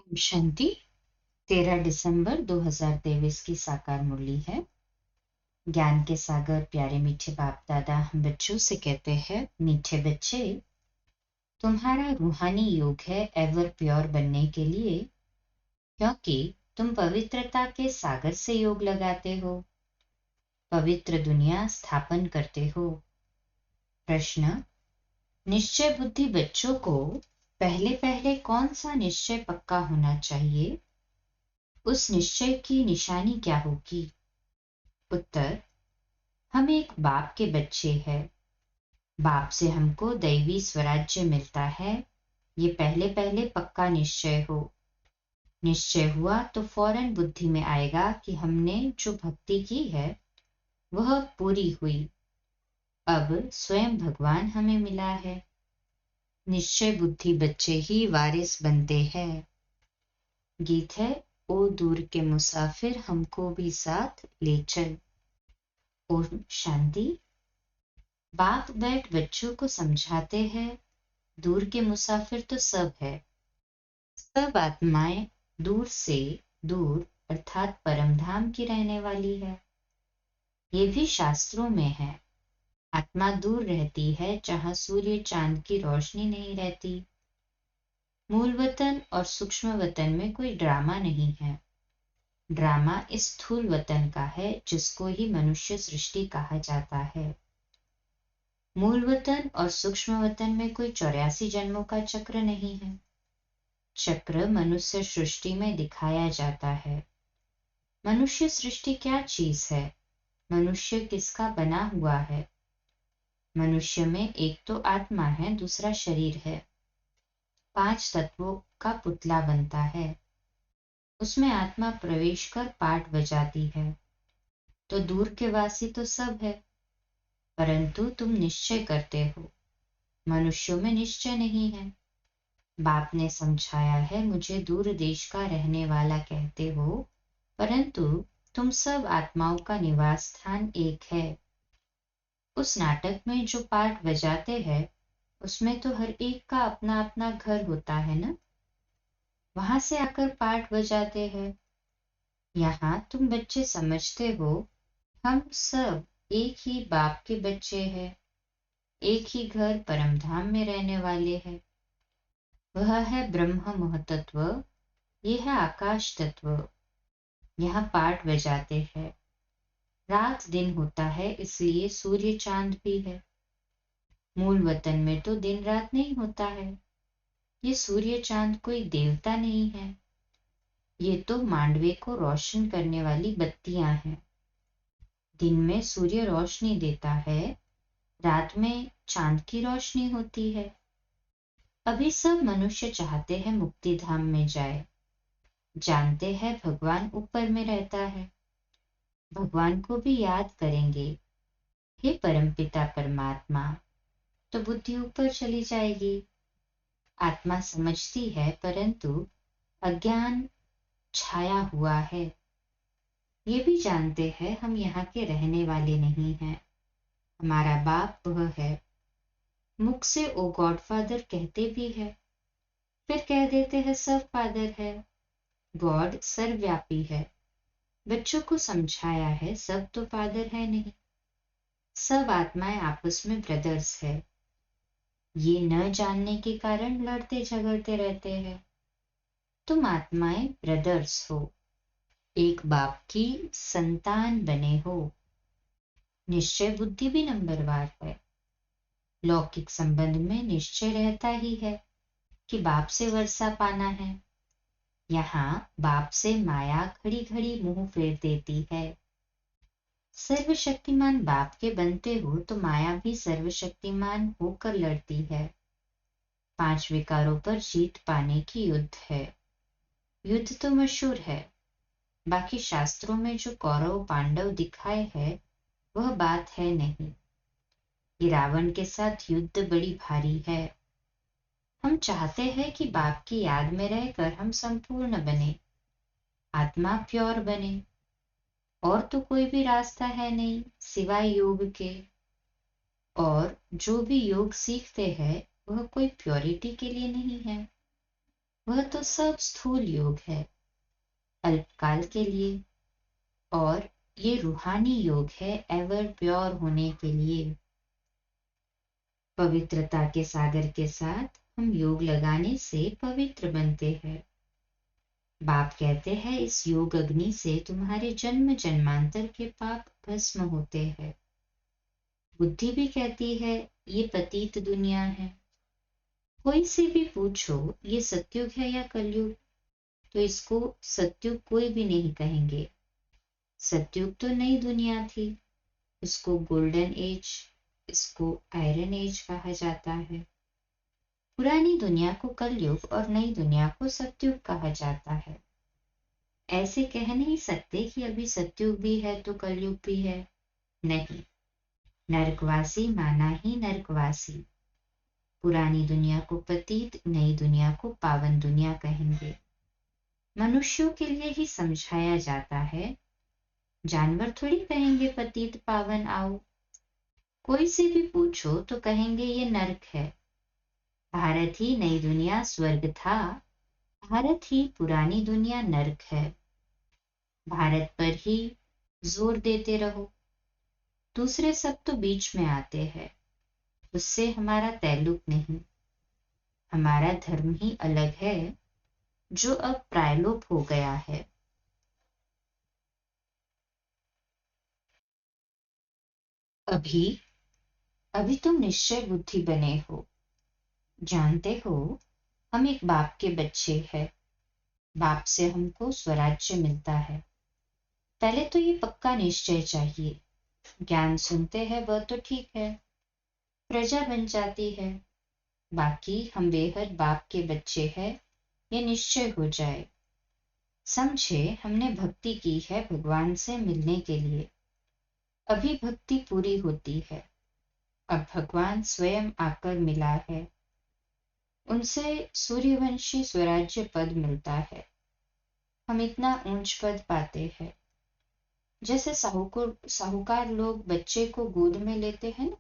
ओम शांति। 13 दिसंबर 2023 की साकार मुरली है। ज्ञान के सागर प्यारे मीठे बाप दादा हम बच्चों से कहते हैं, मीठे बच्चे, तुम्हारा रूहानी योग है एवर प्योर बनने के लिए, क्योंकि तुम पवित्रता के सागर से योग लगाते हो, पवित्र दुनिया स्थापन करते हो। प्रश्न: निश्चय बुद्धि बच्चों को पहले पहले कौन सा निश्चय पक्का होना चाहिए? उस निश्चय की निशानी क्या होगी? उत्तर: हम एक बाप के बच्चे हैं। बाप से हमको दैवी स्वराज्य मिलता है। ये पहले पहले पक्का निश्चय हो। निश्चय हुआ तो फौरन बुद्धि में आएगा कि हमने जो भक्ति की है वह पूरी हुई। अब स्वयं भगवान हमें मिला है। निश्चय बुद्धि बच्चे ही वारिस बनते हैं। गीत है, ओ दूर के मुसाफिर हमको भी साथ ले चल। ओम शांति। बाप बैठ बच्चों को समझाते हैं, दूर के मुसाफिर तो सब है। सब आत्माएं दूर से दूर अर्थात परमधाम की रहने वाली है। ये भी शास्त्रों में है। आत्मा दूर रहती है जहां सूर्य चांद की रोशनी नहीं रहती। मूल वतन और सूक्ष्म वतन में कोई ड्रामा नहीं है। ड्रामा इस स्थूल वतन का है जिसको ही मनुष्य सृष्टि कहा जाता है। मूल वतन और सूक्ष्म वतन में कोई 84 जन्मों का चक्र नहीं है। चक्र मनुष्य सृष्टि में दिखाया जाता है। मनुष्य सृष्टि क्या चीज है? मनुष्य किसका बना हुआ है? मनुष्य में एक तो आत्मा है, दूसरा शरीर है। 5 तत्वों का पुतला बनता है। उसमें आत्मा प्रवेश कर पाठ बजाती है। तो दूर के वासी तो सब है, परंतु तुम निश्चय करते हो। मनुष्यों में निश्चय नहीं है। बाप ने समझाया है, मुझे दूर देश का रहने वाला कहते हो, परंतु तुम सब आत्माओं का निवास स्थान एक है। उस नाटक में जो पार्ट बजाते हैं उसमें तो हर एक का अपना अपना घर होता है ना, वहां से आकर पार्ट बजाते हैं। यहाँ तुम बच्चे समझते हो, हम सब एक ही बाप के बच्चे हैं, एक ही घर परमधाम में रहने वाले हैं। वह है ब्रह्म महतत्व, ये है आकाश तत्व। यहाँ पाठ बजाते हैं। रात दिन होता है, इसलिए सूर्य चांद भी है। मूल वतन में तो दिन रात नहीं होता है। ये सूर्य चांद कोई देवता नहीं है। ये तो मांडवे को रोशन करने वाली बत्तियां हैं। दिन में सूर्य रोशनी देता है, रात में चांद की रोशनी होती है। अभी सब मनुष्य चाहते हैं मुक्ति धाम में जाए। जानते हैं भगवान ऊपर में रहता है। भगवान को भी याद करेंगे, हे परमपिता परमात्मा, तो बुद्धि ऊपर चली जाएगी। आत्मा समझती है, परंतु अज्ञान छाया हुआ है। ये भी जानते हैं हम यहाँ के रहने वाले नहीं हैं। हमारा बाप वह है। मुख से ओ गॉड फादर कहते भी है, फिर कह देते हैं सब फादर है। गॉड सर्वव्यापी है। बच्चों को समझाया है, सब तो फादर है नहीं। सब आत्माएं आपस में ब्रदर्स है। ये न जानने के कारण लड़ते झगड़ते रहते हैं। तुम आत्माएं ब्रदर्स हो, एक बाप की संतान बने हो। निश्चय बुद्धि भी नंबरवार है। लौकिक संबंध में निश्चय रहता ही है कि बाप से वर्षा पाना है। यहाँ बाप से माया घड़ी घड़ी मुंह फेर देती है। सर्वशक्तिमान बाप के बनते हो तो माया भी सर्वशक्तिमान होकर लड़ती है। 5 विकारों पर जीत पाने की युद्ध है। युद्ध तो मशहूर है, बाकी शास्त्रों में जो कौरव पांडव दिखाए है वह बात है नहीं। ये रावण के साथ युद्ध बड़ी भारी है। हम चाहते हैं कि बाप की याद में रहकर हम संपूर्ण बने, आत्मा प्योर बने। और तो कोई भी रास्ता है नहीं सिवाय योग के। और जो भी योग सीखते हैं वह कोई प्योरिटी के लिए नहीं है। वह तो सब स्थूल योग है, अल्पकाल के लिए, और ये रूहानी योग है एवर प्योर होने के लिए। पवित्रता के सागर के साथ हम योग लगाने से पवित्र बनते हैं। बाप कहते हैं इस योग अग्नि से तुम्हारे जन्म जन्मांतर के पाप भस्म होते हैं। बुद्धि भी कहती है ये पतित दुनिया है। कोई से भी पूछो ये सतयुग है या कलयुग, तो इसको सतयुग कोई भी नहीं कहेंगे। सतयुग तो नई दुनिया थी, इसको गोल्डन एज, इसको आयरन एज कहा जाता है। पुरानी दुनिया को कलयुग और नई दुनिया को सतयुग कहा जाता है। ऐसे कह नहीं सकते कि अभी सतयुग भी है तो कलयुग भी है, नहीं। नरकवासी माना ही नरकवासी। पुरानी दुनिया को पतित, नई दुनिया को पावन दुनिया कहेंगे। मनुष्यों के लिए ही समझाया जाता है, जानवर थोड़ी कहेंगे पतित पावन आओ। कोई से भी पूछो तो कहेंगे ये नरक है। भारत ही नई दुनिया स्वर्ग था, भारत ही पुरानी दुनिया नरक है। भारत पर ही जोर देते रहो, दूसरे सब तो बीच में आते हैं, उससे हमारा ताल्लुक नहीं। हमारा धर्म ही अलग है जो अब प्रायलोप हो गया है। अभी अभी तुम निश्चय बुद्धि बने हो, जानते हो हम एक बाप के बच्चे हैं। बाप से हमको स्वराज्य मिलता है। पहले तो ये पक्का निश्चय चाहिए। ज्ञान सुनते हैं वह तो ठीक है, प्रजा बन जाती है, बाकी हम बेहद बाप के बच्चे हैं ये निश्चय हो जाए। समझे हमने भक्ति की है भगवान से मिलने के लिए, अभी भक्ति पूरी होती है। अब भगवान स्वयं आकर मिला है, उनसे सूर्यवंशी स्वराज्य पद मिलता है। हम इतना ऊंच पद पाते हैं। जैसे साहूकार लोग बच्चे को गोद में लेते हैं ना,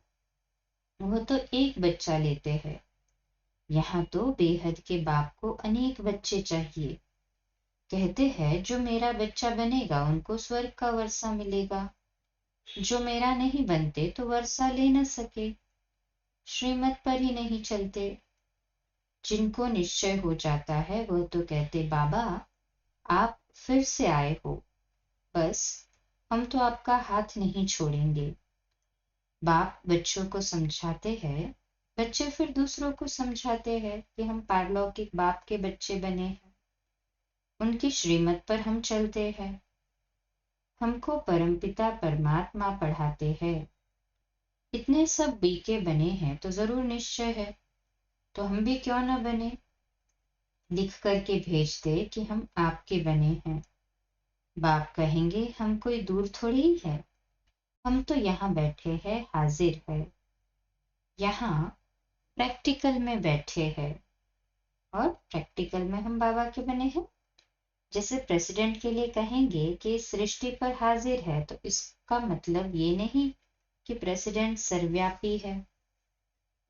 वह तो एक बच्चा लेते हैं। यहाँ तो बेहद के बाप को अनेक बच्चे चाहिए। कहते हैं जो मेरा बच्चा बनेगा उनको स्वर्ग का वर्षा मिलेगा, जो मेरा नहीं बनते तो वर्षा ले न सके, श्रीमत पर ही नहीं चलते। जिनको निश्चय हो जाता है वह तो कहते बाबा आप फिर से आए हो, बस हम तो आपका हाथ नहीं छोड़ेंगे। बाप बच्चों को समझाते हैं, बच्चे फिर दूसरों को समझाते हैं कि हम पारलौकिक बाप के बच्चे बने हैं, उनकी श्रीमत पर हम चलते हैं। हमको परमपिता परमात्मा पढ़ाते हैं। इतने सब बीके बने हैं तो जरूर निश्चय है, तो हम भी क्यों न बने। लिख करके भेज दे कि हम आपके बने हैं। बाप कहेंगे हम कोई दूर थोड़ी ही है, हम तो यहाँ बैठे हैं, हाजिर है, यहाँ प्रैक्टिकल में बैठे हैं। और प्रैक्टिकल में हम बाबा के बने हैं। जैसे प्रेसिडेंट के लिए कहेंगे कि इस सृष्टि पर हाजिर है, तो इसका मतलब ये नहीं कि प्रेसिडेंट सर्वव्यापी है।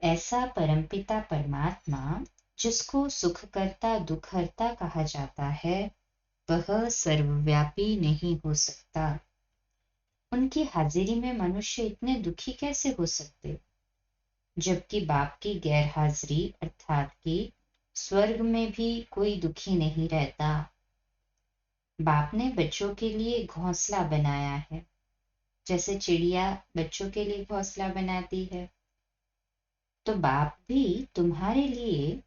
ऐसा परमपिता परमात्मा जिसको सुखकर्ता दुखहर्ता कहा जाता है, वह सर्वव्यापी नहीं हो सकता। उनकी हाजिरी में मनुष्य इतने दुखी कैसे हो सकते, जबकि बाप की गैर हाजिरी अर्थात कि स्वर्ग में भी कोई दुखी नहीं रहता। बाप ने बच्चों के लिए घोंसला बनाया है, जैसे चिड़िया बच्चों के लिए घोंसला बनाती है, तो बाप भी तुम्हारे लिए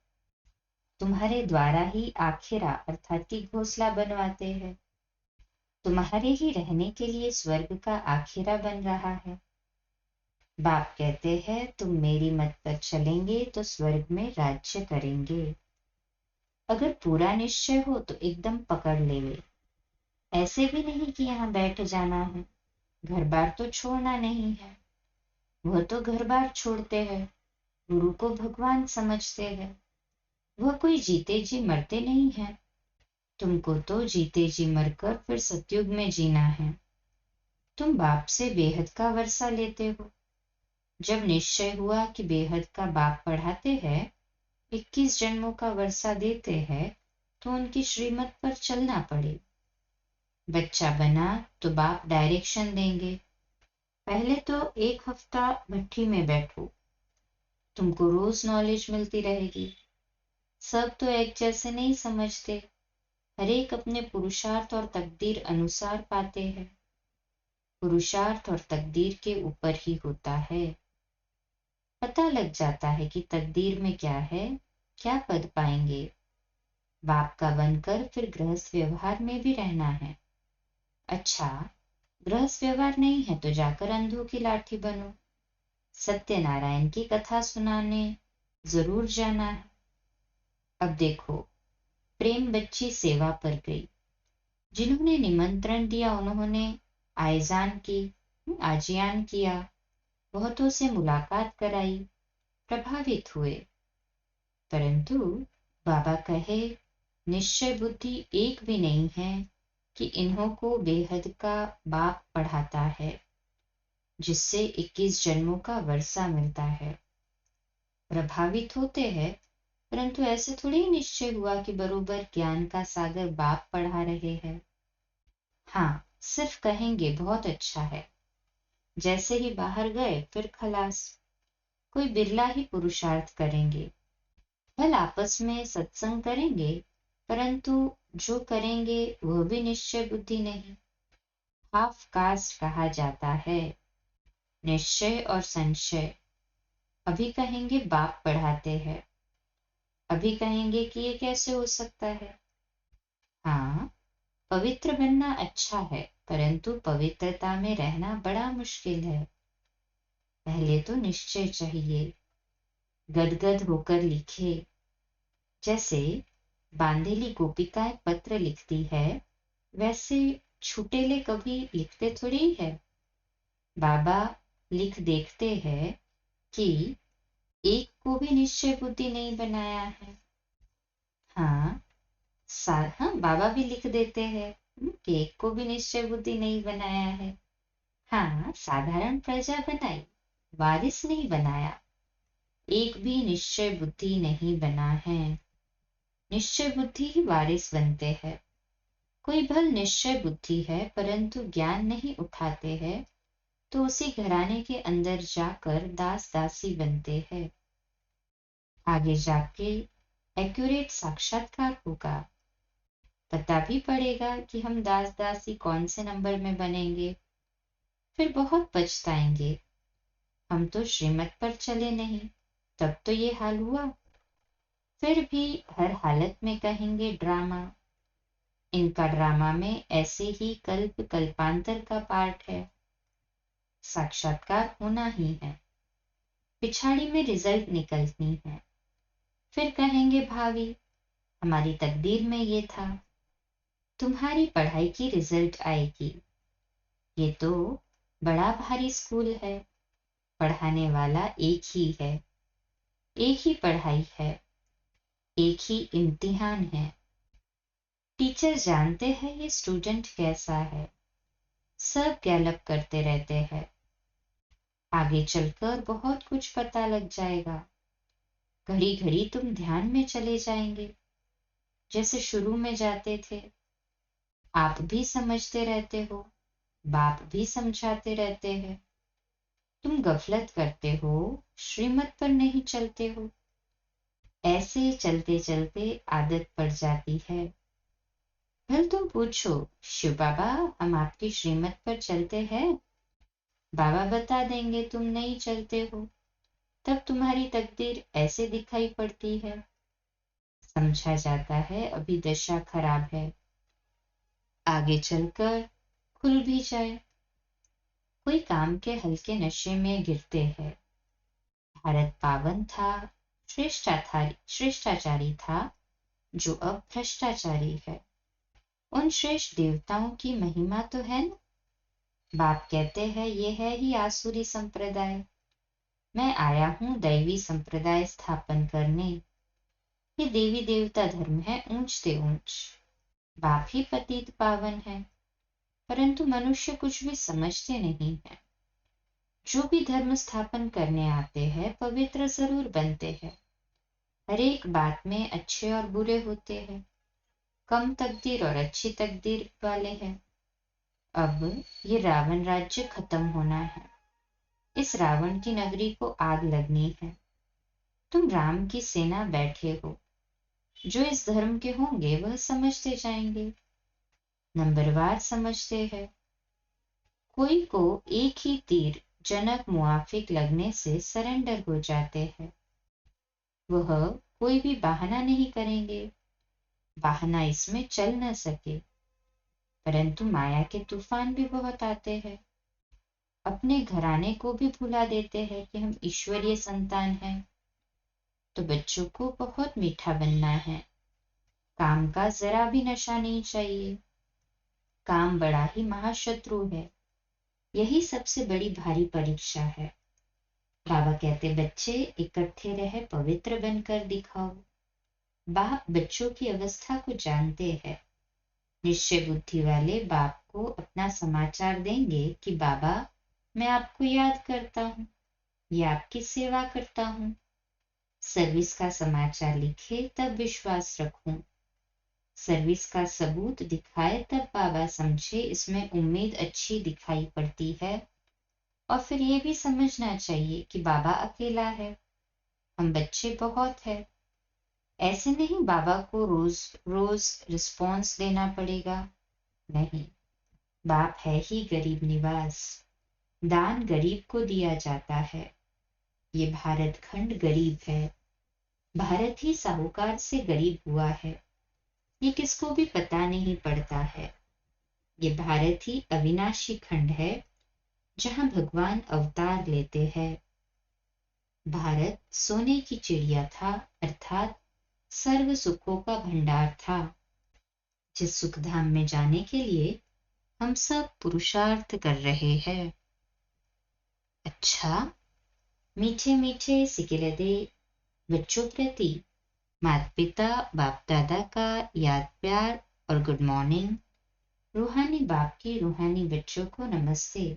तुम्हारे द्वारा ही आखिरा अर्थात कि घोंसला बनवाते हैं। तुम्हारे ही रहने के लिए स्वर्ग का आखिरा बन रहा है। बाप कहते हैं तुम मेरी मत पर चलेंगे तो स्वर्ग में राज्य करेंगे। अगर पूरा निश्चय हो तो एकदम पकड़ लेवे। ऐसे भी नहीं कि यहाँ बैठ जाना है, घर बार तो छोड़ना नहीं है। वह तो घर बार छोड़ते हैं, गुरु को भगवान समझते हैं। वह कोई जीते जी मरते नहीं है। तुमको तो जीते जी मरकर फिर सतयुग में जीना है। तुम बाप से बेहद का वर्षा लेते हो। जब निश्चय हुआ कि बेहद का बाप पढ़ाते हैं, 21 जन्मों का वर्षा देते हैं, तो उनकी श्रीमत पर चलना पड़े। बच्चा बना तो बाप डायरेक्शन देंगे, पहले तो 1 हफ्ता भट्ठी में बैठो, तुमको रोज नॉलेज मिलती रहेगी। सब तो एक जैसे नहीं समझते, हर एक अपने पुरुषार्थ और तकदीर अनुसार पाते हैं। पुरुषार्थ और तकदीर के ऊपर ही होता है। पता लग जाता है कि तकदीर में क्या है, क्या पद पाएंगे। बाप का बनकर फिर गृहस्थ व्यवहार में भी रहना है। अच्छा, गृहस्थ व्यवहार नहीं है तो जाकर अंधों की लाठी बनो, सत्यनारायण की कथा सुनाने जरूर जाना है। अब देखो, प्रेम बच्ची सेवा पर गई, जिन्होंने निमंत्रण दिया उन्होंने आयजान की, आजियान किया, बहुतों से मुलाकात कराई, प्रभावित हुए। परंतु बाबा कहे, निश्चय बुद्धि एक भी नहीं है कि इन्हों को बेहद का बाप पढ़ाता है, जिससे 21 जन्मों का वर्षा मिलता है। प्रभावित होते हैं, परंतु ऐसे थोड़ी निश्चय हुआ कि बरोबर ज्ञान का सागर बाप पढ़ा रहे हैं। हाँ, सिर्फ कहेंगे बहुत अच्छा है, जैसे ही बाहर गए फिर खलास। कोई बिरला ही पुरुषार्थ करेंगे, कल आपस में सत्संग करेंगे, परंतु जो करेंगे वह भी निश्चय बुद्धि नहीं। हाफ कास्ट कहा जाता है। निश्चय और संशय, अभी कहेंगे बाप पढ़ाते हैं, अभी कहेंगे कि ये कैसे हो सकता है। हाँ, पवित्र बनना अच्छा है, परंतु पवित्रता में रहना बड़ा मुश्किल है। पहले तो निश्चय चाहिए, गदगद होकर लिखे। जैसे बांधेली गोपिकाएं पत्र लिखती है, वैसे छुटेले कभी लिखते थोड़ी है। बाबा लिख देखते हैं कि एक को भी निश्चय बुद्धि नहीं बनाया है। हाँ, हाँ, बाबा भी लिख देते हैं कि एक को भी निश्चय बुद्धि नहीं बनाया है। हाँ, साधारण प्रजा बनाई, वारिस नहीं बनाया। एक भी निश्चय बुद्धि नहीं बना है। निश्चय बुद्धि ही वारिस बनते हैं। कोई भल निश्चय बुद्धि है परंतु ज्ञान नहीं उठाते हैं, तो उसी घराने के अंदर जाकर दास दासी बनते हैं। आगे जाके एक्यूरेट साक्षात्कार होगा, पता भी पड़ेगा कि हम दास दासी कौन से नंबर में बनेंगे। फिर बहुत पछताएंगे, हम तो श्रीमत पर चले नहीं, तब तो ये हाल हुआ। फिर भी हर हालत में कहेंगे ड्रामा। इनका ड्रामा में ऐसे ही कल्प कल्पांतर का पार्ट है। साक्षात्कार होना ही है, पिछाड़ी में रिजल्ट निकलनी है। फिर कहेंगे भावी, हमारी तकदीर में ये था, तुम्हारी पढ़ाई की रिजल्ट आएगी। ये तो बड़ा भारी स्कूल है, पढ़ाने वाला एक ही है, एक ही पढ़ाई है, एक ही इम्तिहान है। टीचर जानते हैं ये स्टूडेंट कैसा है, सब गैलप करते रहते हैं। आगे चलकर बहुत कुछ पता लग जाएगा। घड़ी घड़ी तुम ध्यान में चले जाएंगे, जैसे शुरू में जाते थे। आप भी समझते रहते हो, बाप भी समझाते रहते हैं। तुम गफलत करते हो, श्रीमत पर नहीं चलते हो। ऐसे चलते चलते आदत पड़ जाती है। फिर तुम पूछो, शिव बाबा हम आपकी श्रीमत पर चलते हैं? बाबा बता देंगे तुम नहीं चलते हो, तब तुम्हारी तकदीर ऐसे दिखाई पड़ती है। समझा जाता है अभी दशा खराब है, आगे चलकर खुल भी जाए। कोई काम के हल्के नशे में गिरते हैं। भारत पावन था, श्रेष्ठाचारी था, जो अब भ्रष्टाचारी है। उन श्रेष्ठ देवताओं की महिमा तो है ना। बाप कहते हैं ये है ही आसुरी संप्रदाय, मैं आया हूं दैवी संप्रदाय स्थापन करने। ये देवी देवता धर्म है ऊंच से ऊंच। बाप ही पतित पावन है, परंतु मनुष्य कुछ भी समझते नहीं है। जो भी धर्म स्थापन करने आते हैं पवित्र जरूर बनते हैं। हर एक बात में अच्छे और बुरे होते हैं, कम तकदीर और अच्छी तकदीर वाले हैं। अब ये रावण राज्य खत्म होना है। इस रावण की नगरी को आग लगनी है। तुम राम की सेना बैठे हो। जो इस धर्म के होंगे वह समझते जाएंगे, नंबरवार समझते हैं। कोई को एक ही तीर जनक मुआफिक लगने से सरेंडर हो जाते हैं। वह कोई भी बहाना नहीं करेंगे, बहाना इसमें चल न सके। परंतु माया के तूफान भी बहुत आते हैं। अपने घराने को भी भुला देते हैं कि हम ईश्वरीय संतान हैं। तो बच्चों को बहुत मीठा बनना है। काम का जरा भी नशा नहीं चाहिए। काम बड़ा ही महाशत्रु है। यही सबसे बड़ी भारी परीक्षा है। बाबा कहते बच्चे इकट्ठे रहे, पवित्र बनकर दिखाओ। बाप बच्चों की अवस्था को जानते हैं। निश्चय बुद्धि वाले बाप को अपना समाचार देंगे कि बाबा मैं आपको याद करता हूँ या आपकी सेवा करता हूँ। सर्विस का समाचार लिखे तब विश्वास रखूं। सर्विस का सबूत दिखाए तब बाबा समझे इसमें उम्मीद अच्छी दिखाई पड़ती है। और फिर ये भी समझना चाहिए कि बाबा अकेला है, हम बच्चे बहुत है। ऐसे नहीं बाबा को रोज रोज रिस्पॉन्स देना पड़ेगा, नहीं। बाप है ही गरीब निवास। दान गरीब को दिया जाता है। ये भारत खंड गरीब है। भारत ही साहूकार से गरीब हुआ है। ये किसको भी पता नहीं पड़ता है। ये भारत ही अविनाशी खंड है जहां भगवान अवतार लेते हैं। भारत सोने की चिड़िया था, अर्थात सर्व सुखों का भंडार था, जिस सुखधाम में जाने के लिए हम सब पुरुषार्थ कर रहे हैं। अच्छा, मीठे मीठे सिकिलदे बच्चों प्रति माता पिता बाप दादा का याद प्यार और गुड मॉर्निंग। रूहानी बाप की रूहानी बच्चों को नमस्ते।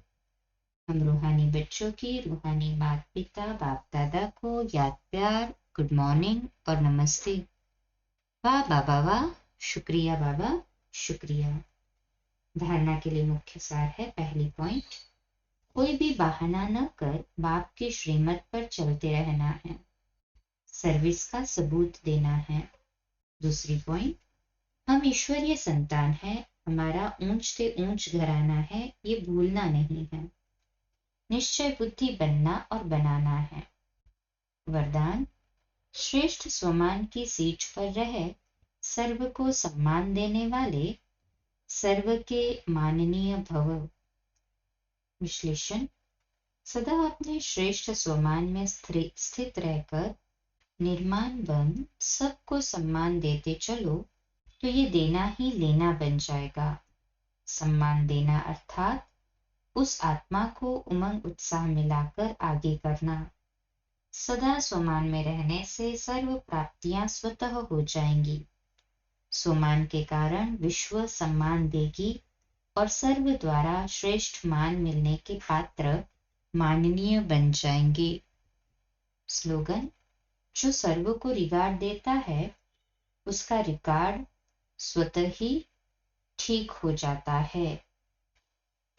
हम रूहानी बच्चों की रूहानी माता पिता बाप दादा को याद प्यार, गुड मॉर्निंग और नमस्ते। वाह बाबा वाह, शुक्रिया बाबा, शुक्रिया। धारणा के लिए मुख्य सार है। पहली पॉइंट, कोई भी बहाना न कर बाप की श्रीमत पर चलते रहना है। सर्विस का सबूत देना है। दूसरी पॉइंट, हम ईश्वरीय संतान हैं, हमारा ऊंच से ऊंच घराना है, ये भूलना नहीं है। निश्चय बुद्धि बनना और बनाना है। वरदान, श्रेष्ठ स्वमान की सीट पर रहे, सर्व को सम्मान देने वाले, सर्व के माननीय भव। विश्लेषण, सदा अपने श्रेष्ठ स्वमान में स्थित रहकर निर्माण बन सबको सम्मान देते चलो तो ये देना ही लेना बन जाएगा। सम्मान देना अर्थात उस आत्मा को उमंग उत्साह मिलाकर आगे करना। सदा स्वमान में रहने से सर्व प्राप्तियां स्वतः हो जाएंगी। स्वमान के कारण विश्व सम्मान देगी और सर्व द्वारा श्रेष्ठ मान मिलने के पात्र माननीय बन जाएंगे। स्लोगन, जो सर्व को रिगार्ड देता है उसका रिकॉर्ड स्वतः ही ठीक हो जाता है।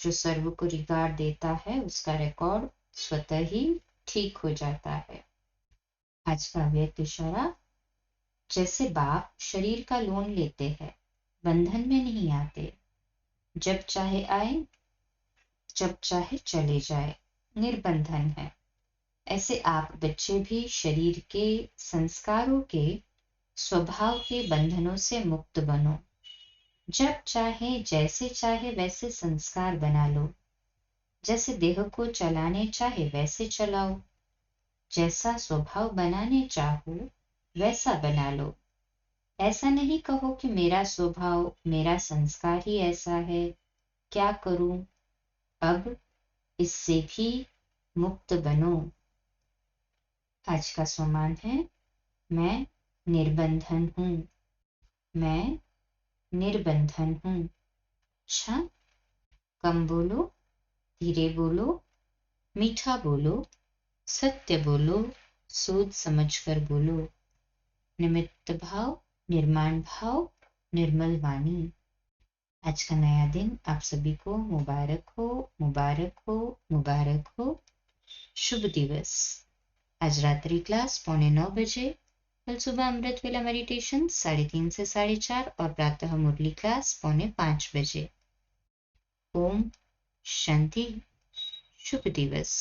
जो सर्व को रिगार्ड देता है उसका रिकॉर्ड स्वतः ही ठीक हो जाता है। आज का व्यक्त इशारा, जैसे बाप शरीर का लोन लेते हैं, बंधन में नहीं आते, जब चाहे आए जब चाहे चले जाए, निर्बंधन है। ऐसे आप बच्चे भी शरीर के संस्कारों के स्वभाव के बंधनों से मुक्त बनो। जब चाहे जैसे चाहे वैसे संस्कार बना लो। जैसे देह को चलाने चाहे वैसे चलाओ। जैसा स्वभाव बनाने चाहो वैसा बना लो। ऐसा नहीं कहो कि मेरा स्वभाव, मेरा संस्कार ही ऐसा है, क्या करूं। अब इससे भी मुक्त बनो। आज का स्वमान है, मैं निर्बंधन हूं। मैं निर्बंधन हूं। अच्छा, कम बोलो, धीरे बोलो, मीठा बोलो, सत्य बोलो, सोच समझकर बोलो। निमित्त भाव, निर्माण भाव, निर्मल वाणी। आज का नया दिन आप सभी को मुबारक हो, मुबारक हो, मुबारक हो। शुभ दिवस। आज रात्रि क्लास 8:45 बजे, कल सुबह अमृत वेला मेडिटेशन 3:30 से 4:30 और प्रातः मुरली क्लास 4:45 बजे। ओम शांति। शुभ दिवस।